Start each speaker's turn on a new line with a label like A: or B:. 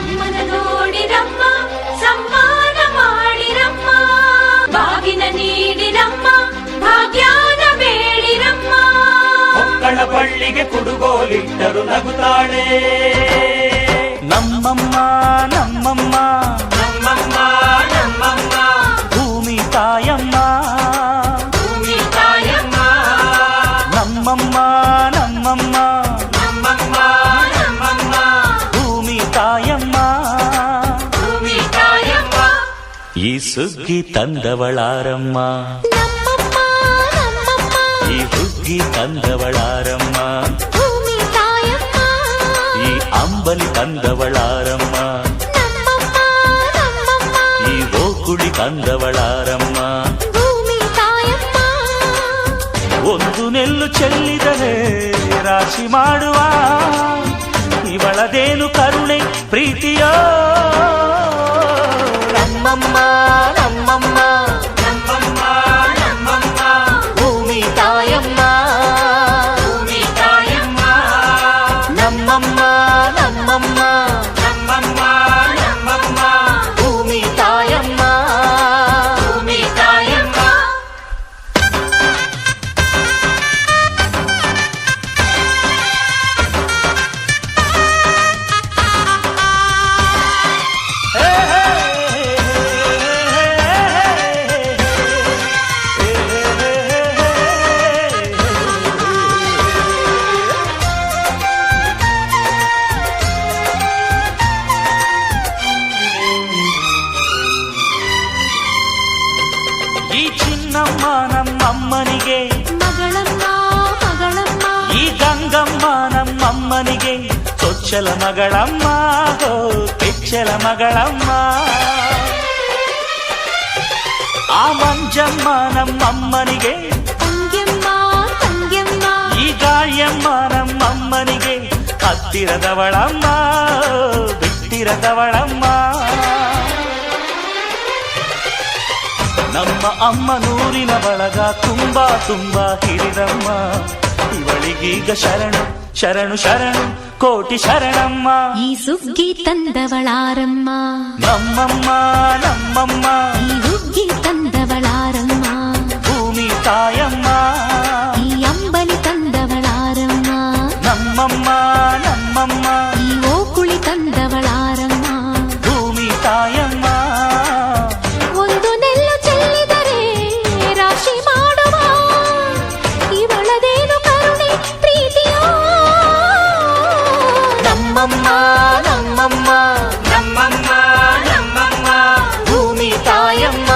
A: ಅಮ್ಮನ ನೋಡಿರಮ್ಮ ಸಮ್ಮಾನ ಮಾಡಿರಮ್ಮ ಬಾಗಿನ ನೀಡಿರಮ್ಮ ಭಾಗ್ಯಾನ ಬೇಡಿರಮ್ಮ
B: ಮಕ್ಕಳ ಬಳ್ಳಿಗೆ ಕುಡುಗೋಲಿಟ್ಟರು ನಗುತ್ತಾಳೆ
C: ನಮ್ಮಮ್ಮ ನಮ್ಮಮ್ಮ
B: ನಮ್ಮಮ್ಮ ನಮ್ಮಮ್ಮ
C: ಭೂಮಿ ತಾಯಮ್ಮ
B: ಭೂಮಿ ತಾಯಮ್ಮ
C: ನಮ್ಮಮ್ಮ ನಮ್ಮಮ್ಮ
B: ನಮ್ಮಮ್ಮ ನಮ್ಮಮ್ಮ
C: ಭೂಮಿ ತಾಯಮ್ಮ
B: ಭೂಮಿ ತಾಯಮ್ಮ
C: ಈ ಸುಗ್ಗಿ ತಂದವಳಾರಮ್ಮ
D: ನಮ್ಮಮ್ಮ ನಮ್ಮಮ್ಮ
C: ಈ ಹುಗ್ಗಿ ತಂದವಳಾರಮ್ಮ
D: ಭೂಮಿ ತಾಯಮ್ಮ
C: ಈ ಅಂಬಲಿ ತಂದವಳಾರಮ್ಮ
D: ನಮ್ಮಮ್ಮ ನಮ್ಮಮ್ಮ
C: ಈ ಓಕುಳಿ ತಂದವಳಾರಮ್ಮ
D: ಭೂಮಿ ತಾಯಮ್ಮ
C: ಒಂದು ನೆಲ್ಲು ಚೆಲ್ಲಿದರೆ ರಾಶಿ ಮಾಡುವ ಇವಳದೇನು ಕರುಣೆ ಪ್ರೀತಿಯೋ ನಮ್ಮಮ್ಮ ನಮ್ಮಮ್ಮ
B: ನಮ್ಮಮ್ಮ ನಮ್ಮಮ್ಮ
C: ಭೂಮಿ ತಾಯಮ್ಮ
B: ಭೂಮಿ ತಾಯಮ್ಮ
C: ನಮ್ಮಮ್ಮ ನಮ್ಮಮ್ಮ
B: ನಮ್ಮಮ್ಮ ನಮ್ಮಮ್ಮ
C: ಭೂಮಿ ತಾಯಮ್ಮ
B: ಭೂಮಿ ತಾಯಮ್ಮ
C: ಈ ಚಿನ್ನಮ್ಮ ನಮ್ಮಮ್ಮನಿಗೆ
D: ಮಗಳಮ್ಮ ಮಗಳಮ್ಮ
C: ಈ ಗಂಗಮ್ಮ ನಮ್ಮಮ್ಮನಿಗೆ ಚೊಚ್ಚಲ ಮಗಳಮ್ಮ ಹೋ ಕೆಚ್ಚಲ ಮಗಳಮ್ಮ ಆ ಮಂಜಮ್ಮ ನಮ್ಮಮ್ಮನಿಗೆ
D: ತಂಗ್ಯಮ್ಮ ತಂಗ್ಯಮ್ಮ
C: ಈ ಗಾಳಿಯಮ್ಮ ನಮ್ಮಮ್ಮನಿಗೆ ಹತ್ತಿರದವಳಮ್ಮ ಬಿಟ್ಟಿರದವಳಮ್ಮ ನಮ್ಮ ಅಮ್ಮ ನೂರಿನ ಬಳಗ ತುಂಬಾ ತುಂಬಾ ಹಿರಿದಮ್ಮ ಇವಳಿಗೀಗ ಶರಣು ಶರಣು ಶರಣು ಕೋಟಿ ಶರಣಮ್ಮ
D: ಈ ಸುಗ್ಗಿ ತಂದವಳಾರಮ್ಮ
C: ನಮ್ಮಮ್ಮ ನಮ್ಮಮ್ಮ
D: ಈ ಹುಗ್ಗಿ ತಂದವಳಾರಮ್ಮ
C: ಭೂಮಿ ತಾಯಮ್ಮ
D: ಈ ಅಂಬಲಿ ತಂದವಳಾರಮ್ಮ
C: ನಮ್ಮಮ್ಮ ನಮ್ಮಮ್ಮ
D: ಈ ಓಕುಳಿ ತಂದವಳಾರಮ್ಮ
C: ಭೂಮಿ ತಾಯಮ್ಮ
D: ಒಂದು ನೆಲ್ಲು ಚೆಲ್ಲಿದರೆ ರಾಶಿ ಮಾಡುವ ಇವಳದೇನು ಕರುಣೆ ಪ್ರೀತಿಯೋ
C: ನಮ್ಮಮ್ಮ ನಮ್ಮಮ್ಮ
B: ನಮ್ಮಮ್ಮ ನಮ್ಮಮ್ಮ
C: ಭೂಮಿ ತಾಯಮ್ಮ